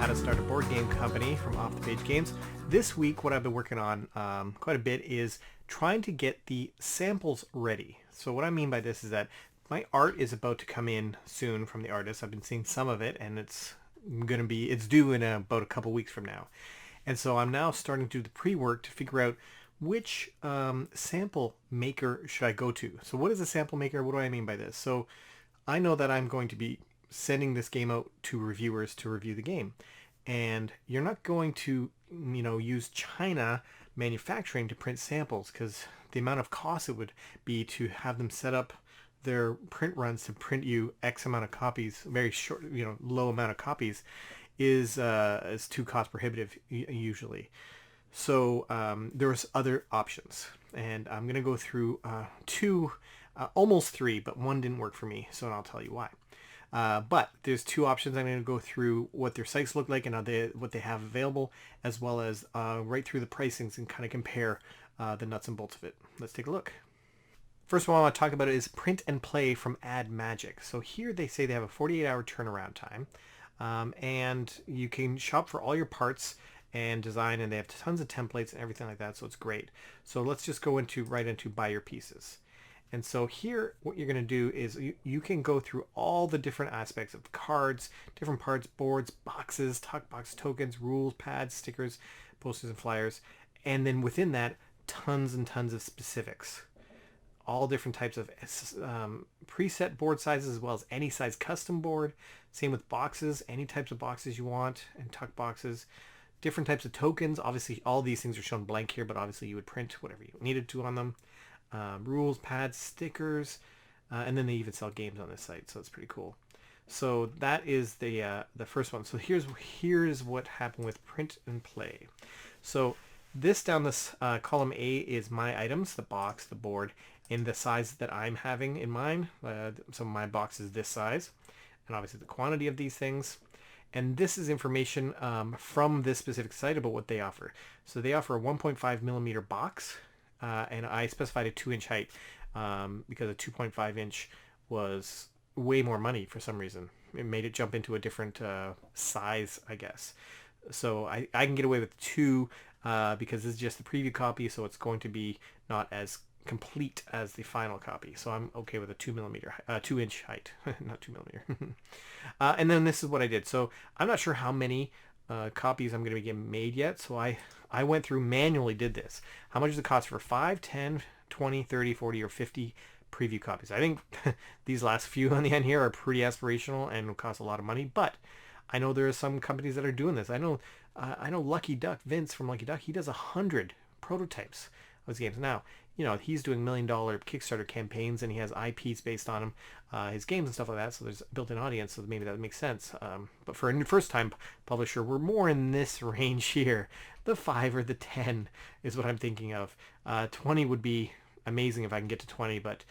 How to Start a Board Game Company from Off the Page Games. This week, what I've been working on quite a bit is trying to get the samples ready. So what I mean by this is that my art is about to come in soon from the artist. I've been seeing some of it, and it's due in about a couple weeks from now. And so I'm now starting to do the pre-work to figure out which sample maker should I go to. So what is a sample maker? What do I mean by this? So I know that I'm going to be sending this game out to reviewers to review the game, and you're not going to use China manufacturing to print samples, because the amount of cost it would be to have them set up their print runs to print you X amount of copies, very short, low amount of copies, is too cost prohibitive usually. So there's other options, and I'm going to go through two, almost three, but one didn't work for me, so I'll tell you why. But there's two options. I'm going to go through what their sites look like and what they have available, as well as right through the pricings and kind of compare the nuts and bolts of it. Let's take a look. First one I want to talk about is Print and Play from Ad Magic. So here they say they have a 48-hour turnaround time, and you can shop for all your parts and design, and they have tons of templates and everything like that, so it's great. So let's just go right into buy your pieces. And so here, what you're going to do is you can go through all the different aspects of cards, different parts, boards, boxes, talk box tokens, rules, pads, stickers, posters, and flyers. And then within that, tons and tons of specifics. All different types of preset board sizes, as well as any size custom board. Same with boxes, any types of boxes you want, and tuck boxes. Different types of tokens. Obviously, all these things are shown blank here, but obviously you would print whatever you needed to on them. Rules, pads, stickers, and then they even sell games on this site, so it's pretty cool. So that is the first one. So here's what happened with Print and Play. So this down this column A is my items, the box, the board, in the size that I'm having in mine. So my box is this size, and obviously the quantity of these things. And this is information from this specific site about what they offer. So they offer a 1.5 millimeter box. And I specified a 2-inch height because a 2.5 inch was way more money for some reason. It made it jump into a different size, I guess. So I can get away with 2 because this is just the preview copy, so it's going to be not as complete as the final copy. So I'm okay with a 2-inch height, not 2 millimeter. And then this is what I did. So I'm not sure how many copies I'm going to be getting made yet, so I went through manually did this. How much does it cost for 5, 10, 20, 30, 40, or 50 preview copies? I think these last few on the end here are pretty aspirational and will cost a lot of money, but I know there are some companies that are doing this. I know Lucky Duck, Vince from Lucky Duck, he does 100 prototypes of his games. Now, he's doing $1 million Kickstarter campaigns, and he has IPs based on him, his games and stuff like that, so there's a built-in audience, so maybe that makes sense. But for a first-time publisher, we're more in this range here. The 5 or the 10 is what I'm thinking of. 20 would be amazing if I can get to 20, but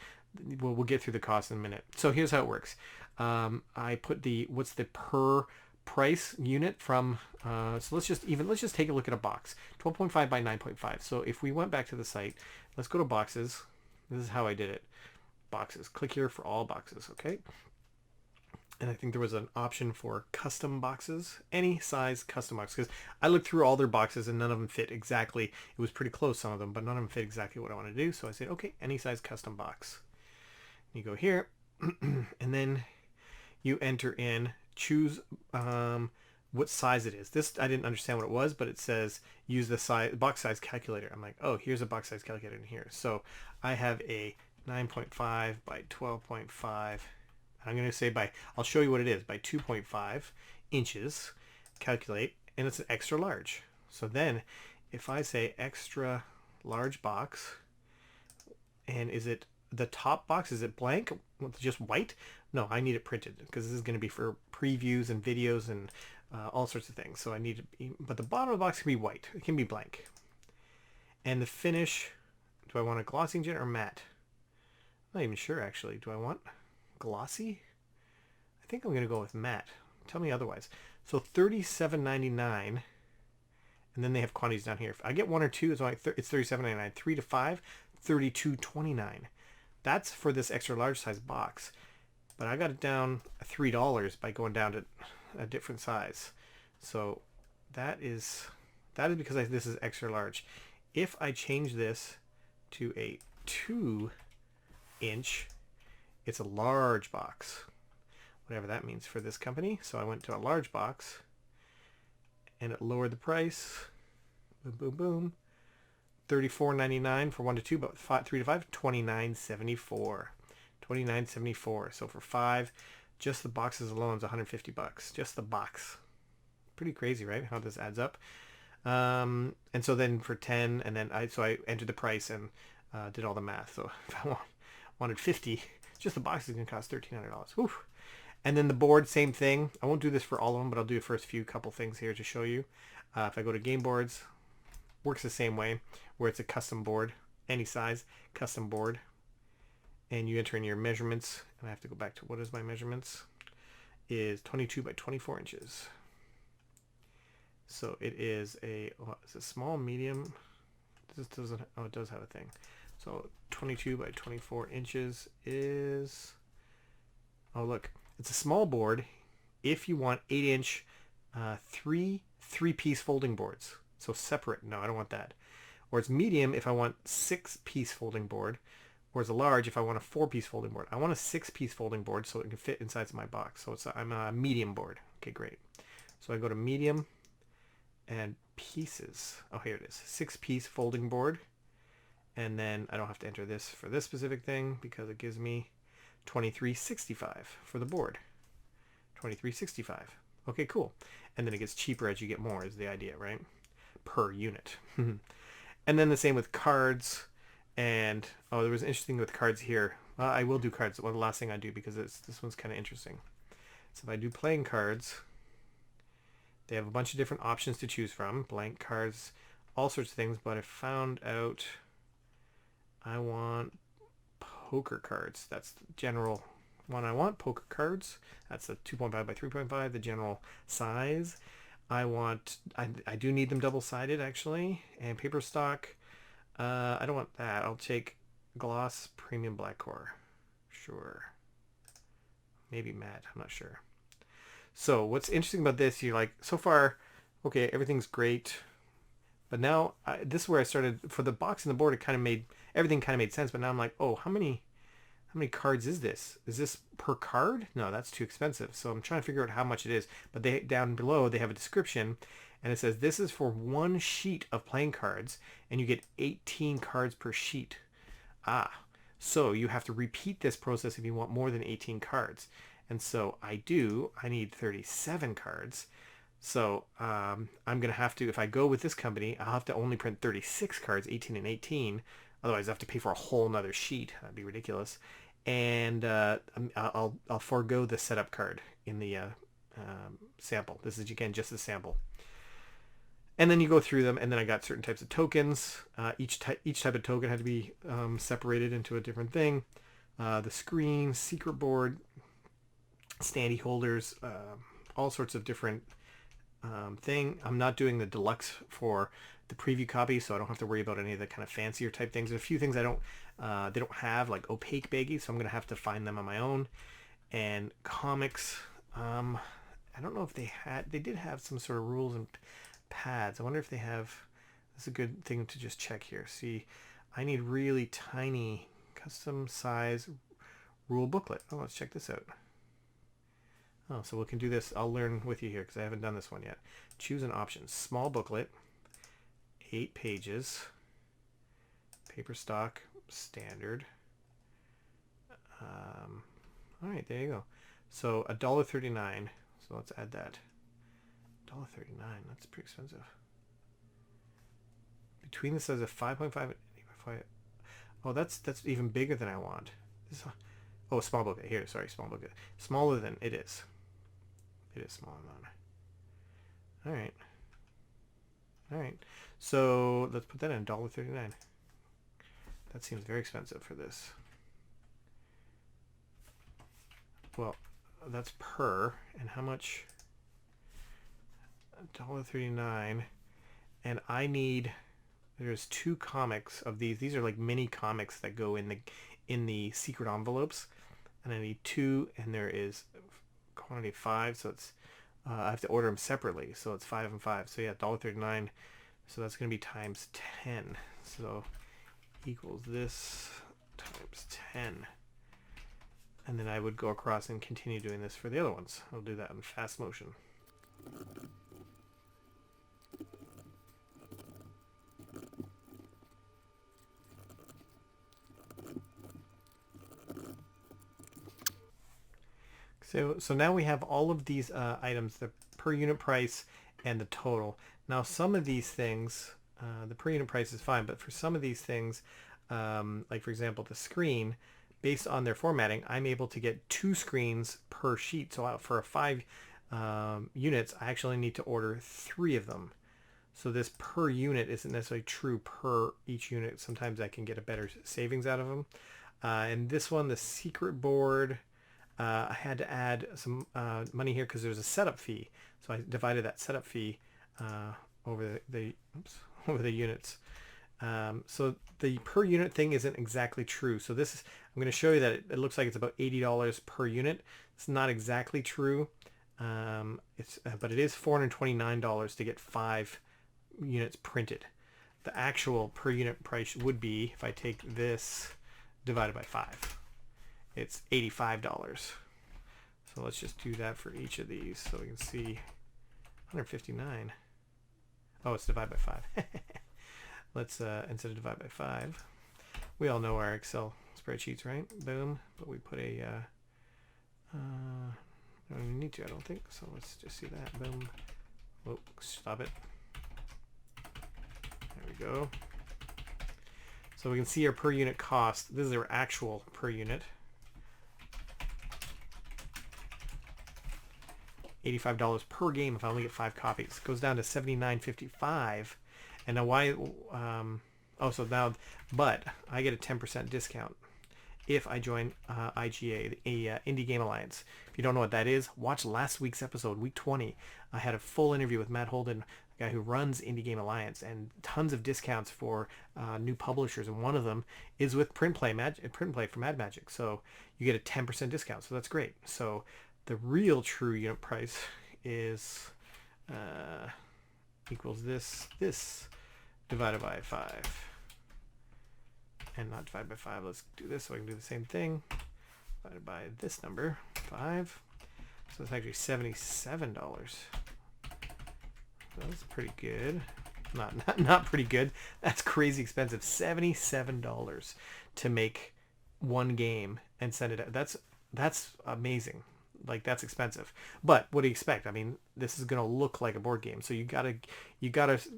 we'll get through the cost in a minute. So here's how it works. I put what's the per price unit from so let's just take a look at a box, 12.5 by 9.5. So if we went back to the site, let's go to boxes. This is how I did it. Boxes, click here for all boxes. Okay, and I think there was an option for custom boxes, any size custom box, because I looked through all their boxes and none of them fit exactly. It was pretty close, some of them, but none of them fit exactly what I want to do. So I said, okay, any size custom box. You go here and then you enter in, choose what size it is. This, I didn't understand what it was, but it says use the box size calculator. I'm like, oh, here's a box size calculator in here. So I have a 9.5 by 12.5. I'm going to say I'll show you what it is, by 2.5 inches, calculate, and it's an extra large. So then if I say extra large box, and is it the top box, is it blank, just white? No, I need it printed, because this is going to be for previews and videos and all sorts of things. So I need it, but the bottom of the box can be white. It can be blank. And the finish, do I want a glossy inkjet or matte? I'm not even sure, actually. Do I want glossy? I think I'm going to go with matte. Tell me otherwise. So $37.99, and then they have quantities down here. If I get 1 or 2, it's $37.99. 3 to 5, $32.29. That's for this extra large size box. But I got it down $3 by going down to a different size. So that is because this is extra large. If I change this to a 2-inch, it's a large box, whatever that means for this company. So I went to a large box and it lowered the price. Boom, boom, boom. $34.99 for 1 to 2, but 3 to 5, $29.74. $29.74. So for 5, just the boxes alone is $150. Just the box. Pretty crazy, right? How this adds up. And so then for 10, and then I entered the price and did all the math. So if I wanted 50, just the box is going to cost $1,300. Whew. And then the board, same thing. I won't do this for all of them, but I'll do the first couple things here to show you. If I go to game boards, works the same way, where it's a custom board, any size, custom board. And you enter in your measurements, and I have to go back to what is my measurements, is 22 by 24 inches. So it is it's a small, medium. This doesn't, it does have a thing. So 22 by 24 inches is, oh look, it's a small board if you want 8-inch, three-piece folding boards. So separate, no, I don't want that. Or it's medium if I want 6-piece folding board, or it's a large if I want a 4-piece folding board. I want a 6-piece folding board so it can fit inside my box. So I'm a medium board. Okay, great. So I go to medium and pieces. Oh, here it is. 6-piece folding board. And then I don't have to enter this for this specific thing because it gives me $23.65 for the board. $23.65. Okay, cool. And then it gets cheaper as you get more is the idea, right? Per unit. And then the same with cards. And there was interesting with cards here. I will do cards. Well, the last thing I do because this one's kind of interesting. So if I do playing cards, they have a bunch of different options to choose from. Blank cards, all sorts of things. But I found out I want poker cards. That's the general one I want. Poker cards. That's the 2.5 by 3.5, the general size. I do need them double-sided actually, and paper stock. I don't want that. I'll take gloss premium black core. Sure. Maybe matte. I'm not sure. So what's interesting about this, you're like, so far, okay, everything's great. But now, this is where I started, for the box and the board, everything kind of made sense. But now I'm like, oh, how many cards is this? Is this per card? No, that's too expensive. So I'm trying to figure out how much it is. But down below, they have a description. And it says, this is for 1 sheet of playing cards. And you get 18 cards per sheet. So you have to repeat this process if you want more than 18 cards. And so I need 37 cards. So I'm going to have to, if I go with this company, I'll have to only print 36 cards, 18 and 18. Otherwise, I have to pay for a whole nother sheet. That'd be ridiculous. And I'll forego the setup card in the sample. This is, again, just a sample. And then you go through them, and then I got certain types of tokens. Each type of token had to be separated into a different thing. The screen, secret board, standee holders, all sorts of different thing. I'm not doing the deluxe for the preview copy, so I don't have to worry about any of the kind of fancier type things. There's a few things they don't have, like opaque baggies, so I'm going to have to find them on my own. And comics, I don't know if they did have some sort of rules and pads. I wonder if they have. That's a good thing to just check here. See, I need really tiny custom size rule booklet. Oh, let's check this out. Oh, so we can do this. I'll learn with you here because I haven't done this one yet. Choose an option. Small booklet, 8 pages, paper stock, standard. All right, there you go. So $1.39. So let's add that. $1.39. That's pretty expensive. Between the size of 5.5 and 8.5. Oh, that's even bigger than I want. Small booklet. Here, sorry, small booklet. Smaller than it is. It is smaller than. All right. All right. So let's put that in $1.39. That seems very expensive for this. Well, that's per, and how much? $1.39, and I need. There's 2 comics of these. These are like mini comics that go in the secret envelopes, and I need 2, and there is quantity 5, so it's I have to order them separately, so it's 5 and 5. So yeah, $1.39. So that's going to be times 10. So equals this times 10. And then I would go across and continue doing this for the other ones. I'll do that in fast motion. So now we have all of these items, the per unit price and the total. Now some of these things, the per unit price is fine, but for some of these things, like for example the screen, based on their formatting, I'm able to get 2 screens per sheet. So for 5 units, I actually need to order 3 of them. So this per unit isn't necessarily true per each unit. Sometimes I can get a better savings out of them. And this one, the secret board, I had to add some money here because there's a setup fee. So I divided that setup fee over the units. So the per unit thing isn't exactly true. So this is, I'm going to show you that it looks like it's about $80 per unit. It's not exactly true. But it is $429 to get 5 units printed. The actual per unit price would be, if I take this divided by 5, it's $85. So let's just do that for each of these so we can see. 159. Oh, it's divided by 5. Let's instead of divide by 5, we all know our Excel spreadsheets, right? Boom. But we put a I don't even need to, I don't think. So let's just see that. Boom. Whoa, stop it. There we go. So we can see our per unit cost. This is our actual per unit. $85 per game if I only get 5 copies. It goes down to $79.55. And now why? But I get a 10% discount if I join IGA, the Indie Game Alliance. If you don't know what that is, watch last week's episode, week 20. I had a full interview with Matt Holden, the guy who runs Indie Game Alliance, and tons of discounts for new publishers. And one of them is with Print Play from Ad Magic. So you get a 10% discount. So that's great. So the real true unit price is equals this divided by 5. And not divided by 5. Let's do this so I can do the same thing. Divided by this number, 5. So it's actually $77. That's pretty good. Not pretty good. That's crazy expensive. $77 to make one game and send it out. That's amazing. Like, that's expensive. But what do you expect? I mean, this is gonna look like a board game, so you gotta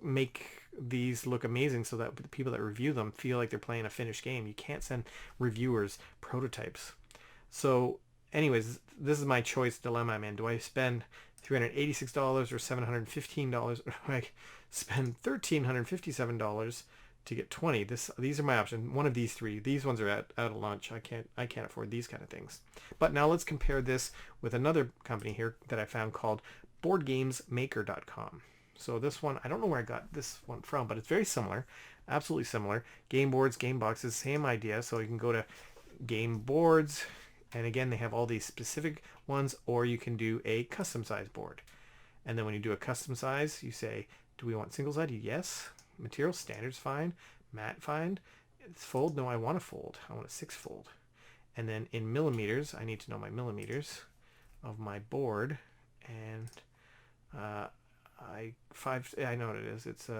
make these look amazing so that the people that review them feel like they're playing a finished game. You can't send reviewers prototypes. So anyways, this is my choice dilemma I'm in. Do I spend $386 or $715, or do I spend $1,357 to get 20? These are my options. One of these 3. These ones are out of lunch. I can't afford these kind of things. But now let's compare this with another company here that I found called BoardGamesMaker.com. So this one, I don't know where I got this one from, but it's very similar, absolutely similar. Game boards, game boxes, same idea. So you can go to game boards, and again, they have all these specific ones, or you can do a custom size board. And then when you do a custom size, you say, do we want single sided? Yes. Material standards fine. Matte fine. It's fold. No, I want a fold. I want a 6-fold. And then in millimeters, I need to know my millimeters of my board. And I know what it is. It's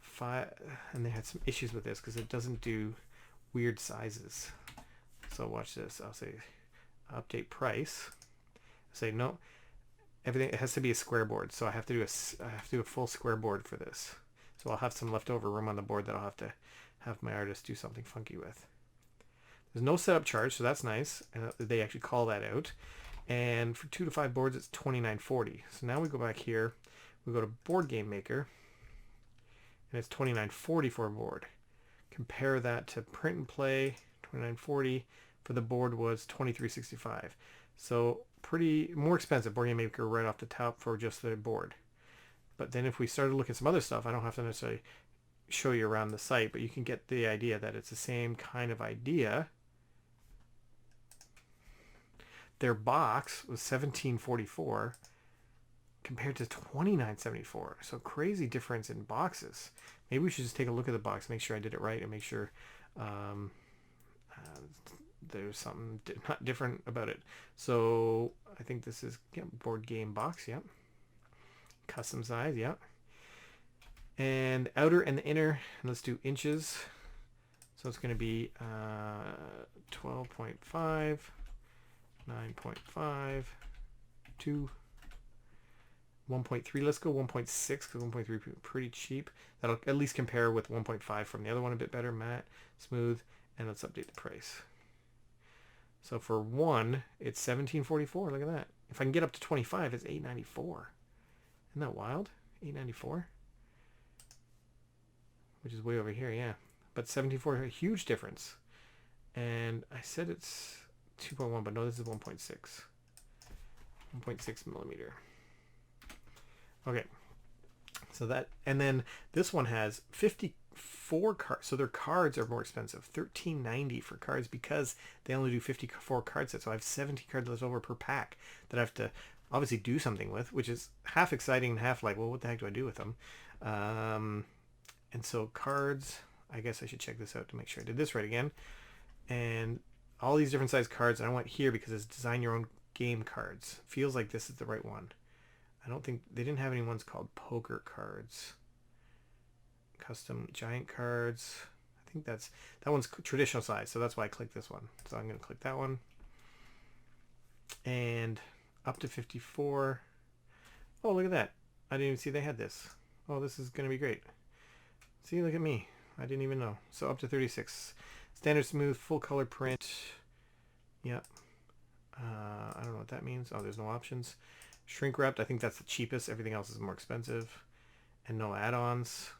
5, and they had some issues with this because it doesn't do weird sizes. So watch this. I'll say update price. Say no. Everything, it has to be a square board, so I have to do a full square board for this. So I'll have some leftover room on the board that I'll have to have my artist do something funky with. There's no setup charge, so that's nice. And they actually call that out. And for 2 to 5 boards, it's $29.40. So now we go back here. We go to Board Game Maker, and it's $29.40 for a board. Compare that to Print and Play, $29.40 for the board was $23.65. So pretty more expensive. Board Game Maker right off the top for just the board. But then if we start to look at some other stuff, I don't have to necessarily show you around the site, but you can get the idea that it's the same kind of idea. Their box was $17.44, compared to $29.74. So crazy difference in boxes. Maybe we should just take a look at the box, make sure I did it right, and make sure there's something not different about it. So I think this is board game box. Yep. Custom size. Yep. And outer and the inner. And let's do inches. So it's going to be 12.5, 9.5, 2, 1.3. Let's go 1.6 because 1.3 pretty cheap. That'll at least compare with 1.5 from the other one a bit better. Matte, smooth, and let's update the price. So for 1, it's $17.44. Look at that. If I can get up to 25, it's $8.94. Isn't that wild? $8.94, which is way over here, yeah. But $17.44, a huge difference. And I said it's 2.1, but no, this is 1.6. 1.6 millimeter. Okay. So that, and then this one has 54 cards. So their cards are more expensive. $13.90 for cards because they only do 54 card sets. So I have 70 cards left over per pack that I have to obviously do something with, which is half exciting and half like, well, what the heck do I do with them? And so cards, I guess I should check this out to make sure I did this right again. And all these different size cards, and I went here because it's design your own game cards. Feels like this is the right one. I don't think they didn't have any ones called poker cards. Custom giant cards. I think that one's traditional size, so that's why I clicked this one. So I'm going to click that one. And up to 54. Oh, look at that. I didn't even see they had this. Oh, this is going to be great. See, look at me. I didn't even know. So up to 36. Standard smooth, full color print. Yep. I don't know what that means. Oh, there's no options. Shrink wrapped, I think that's the cheapest. Everything else is more expensive. And no add-ons.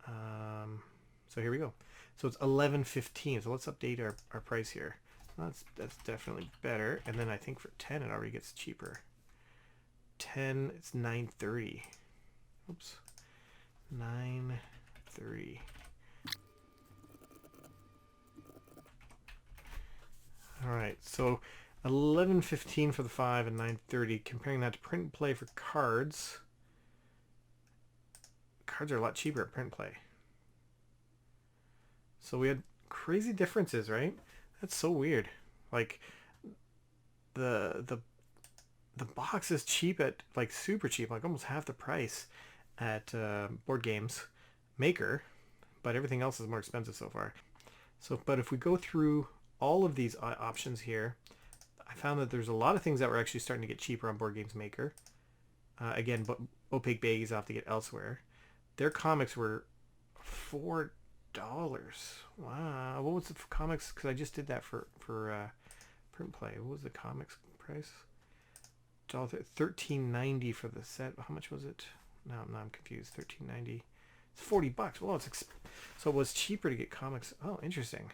So here we go. So it's $11.15. So let's update our price here. That's definitely better. And then I think for 10 it already gets cheaper. 10, it's $9.30. Oops. $9.30. All right, so $11.15 for the 5 and $9.30. Comparing that to print and play for cards. Cards are a lot cheaper at print and play. So we had crazy differences, right? That's so weird. Like the box is cheap at like super cheap, like almost half the price at Board Games Maker, but everything else is more expensive so far. So, but if we go through all of these options here, I found that there's a lot of things that were actually starting to get cheaper on Board Games Maker. Again, but opaque baggies I'll have to get elsewhere. Their comics were $4. Wow, what was the comics? Because I just did that for print play. What was the comics price? $13.90 for the set. How much was it? No, I'm confused. $13.90. It's $40. Well, so it was cheaper to get comics. Oh, interesting.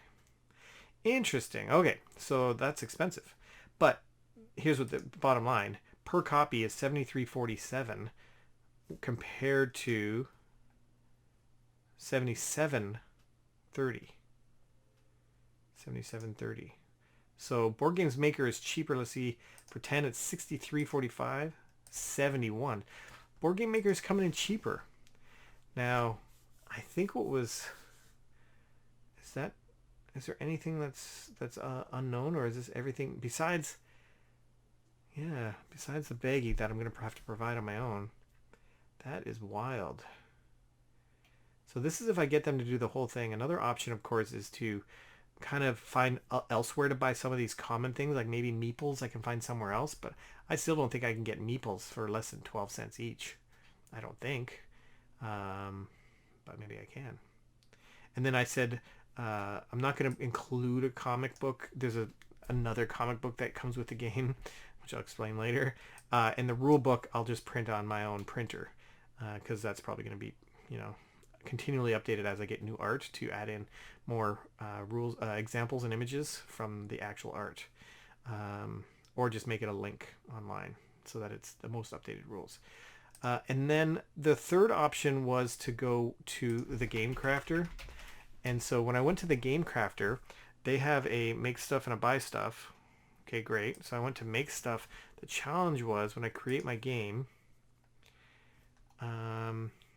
Interesting. Okay, so that's expensive. But here's what the bottom line. Per copy is $73.47 compared to $77.30. $77.30. So Board Games Maker is cheaper. Let's see. For 10 it's $63.45. $71. Board Game Maker is coming in cheaper. Now, I think is there anything that's unknown, or is this everything besides the baggie that I'm going to have to provide on my own? That is wild. So this is if I get them to do the whole thing. Another option, of course, is to kind of find elsewhere to buy some of these common things, like maybe meeples I can find somewhere else, but I still don't think I can get meeples for less than 12 cents each. I don't think. But maybe I can. And then I said, I'm not going to include a comic book. There's another comic book that comes with the game, which I'll explain later. And the rule book, I'll just print on my own printer, because that's probably going to be, continually updated as I get new art to add in more rules, examples and images from the actual art, or just make it a link online so that it's the most updated rules. And then the third option was to go to the Game Crafter. And so when I went to the Game Crafter, they have a make stuff and a buy stuff. Okay, great. So I went to make stuff. The challenge was when I create my game,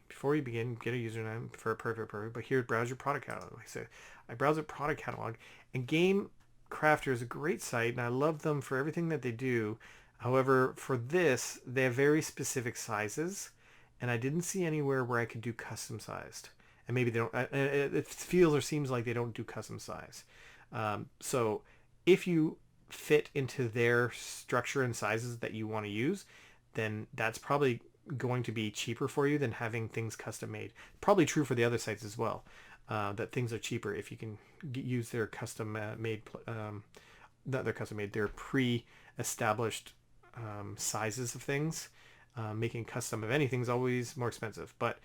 before you begin, get a username for a perfect. But here, browse your product catalog. Like I said, I browse a product catalog, and Game Crafter is a great site, and I love them for everything that they do. However, for this, they have very specific sizes, and I didn't see anywhere where I could do custom sized. And maybe they don't. It feels or seems like they don't do custom size. So if you fit into their structure and sizes that you want to use, then that's probably going to be cheaper for you than having things custom made. Probably true for the other sites as well, that things are cheaper if you can use their custom made, not their custom made, their pre-established sizes of things. Making custom of anything is always more expensive, but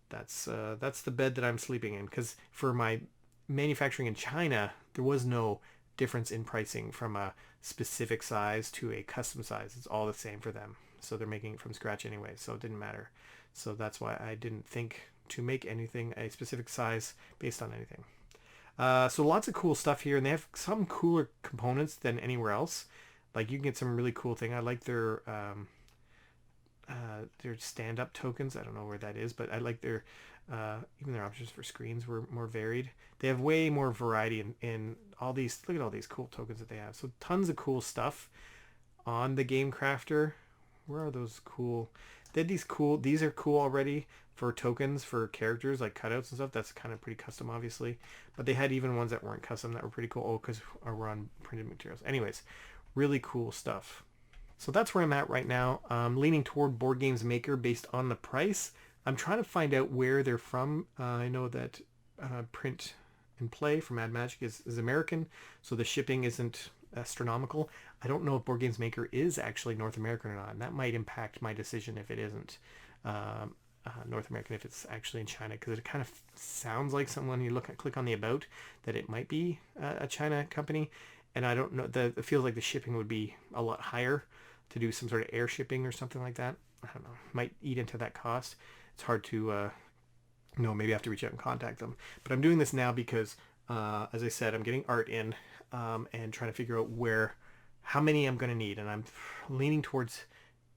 that's the bed that I'm sleeping in, because for my manufacturing in China, there was no difference in pricing from a specific size to a custom size. It's all the same for them. So they're making it from scratch anyway, so it didn't matter. So that's why I didn't think to make anything a specific size based on anything. So lots of cool stuff here, and they have some cooler components than anywhere else. Like you can get some really cool thing. I like their stand-up tokens. I don't know where that is, but I like their even their options for screens were more varied. They have way more variety in all these. Look at all these cool tokens that they have. So tons of cool stuff on the Game Crafter. Where are those cool? They had these cool. These are cool already for tokens for characters like cutouts and stuff. That's kind of pretty custom, obviously. But they had even ones that weren't custom that were pretty cool. Oh, because we're on printed materials. Anyways, really cool stuff. So that's where I'm at right now. I'm leaning toward Board Games Maker based on the price. I'm trying to find out where they're from. I know that Print and Play from Mad Magic is American, so the shipping isn't astronomical. I don't know if Board Games Maker is actually North American or not, and that might impact my decision if it isn't North American, if it's actually in China, because it kind of sounds like someone, when you click on the about, that it might be a China company, and I don't know. It feels like the shipping would be a lot higher to do some sort of air shipping or something like that. I don't know. Might eat into that cost. It's hard to know. Maybe I have to reach out and contact them. But I'm doing this now because, as I said, I'm getting art in and trying to figure out how many I'm going to need. And I'm leaning towards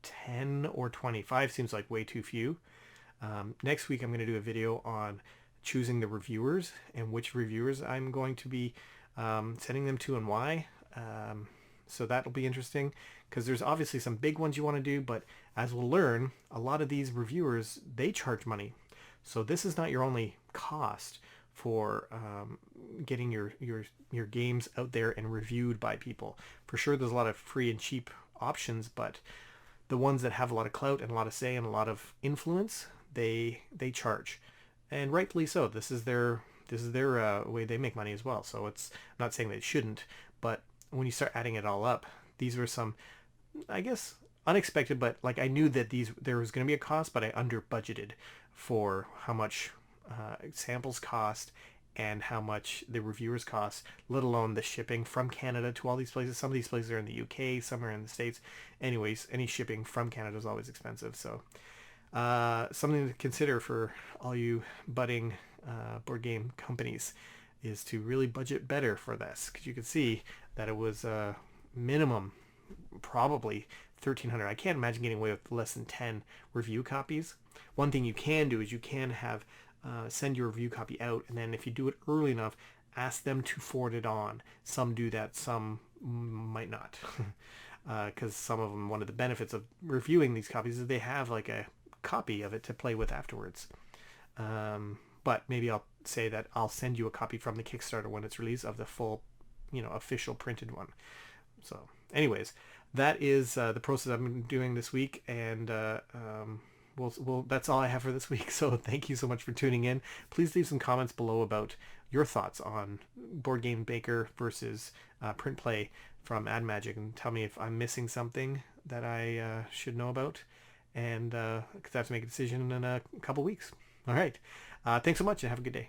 10 or 25. Seems like way too few. Next week, I'm going to do a video on choosing the reviewers and which reviewers I'm going to be sending them to and why. So that'll be interesting, because there's obviously some big ones you want to do, but as we'll learn, a lot of these reviewers, they charge money. So this is not your only cost for getting your games out there and reviewed by people. For sure, there's a lot of free and cheap options, but the ones that have a lot of clout and a lot of say and a lot of influence, they charge, and rightfully so. This is their way they make money as well. So I'm not saying they shouldn't, but when you start adding it all up, these were some, I guess, unexpected, but like I knew that there was going to be a cost, but I under budgeted for how much samples cost and how much the reviewers cost, let alone the shipping from Canada to all these places. Some of these places are in the UK, some are in the States. Anyways, any shipping from Canada is always expensive. So something to consider for all you budding board game companies is to really budget better for this, because you can see that it was minimum probably 1,300. I can't imagine getting away with less than 10 review copies. One thing you can do is you can have send your review copy out, and then if you do it early enough, ask them to forward it on. Some do that, some might not, because some of them, one of the benefits of reviewing these copies is they have like a copy of it to play with afterwards. But maybe I'll say that I'll send you a copy from the Kickstarter when it's released of the full, official printed one. So anyways, that is the process I'm doing this week, and that's all I have for this week. So thank you so much for tuning in. Please leave some comments below about your thoughts on Board Game Maker versus Print Play from Ad Magic, and tell me if I'm missing something that I should know about, and because I have to make a decision in a couple weeks. All right. Thanks so much, and have a good day.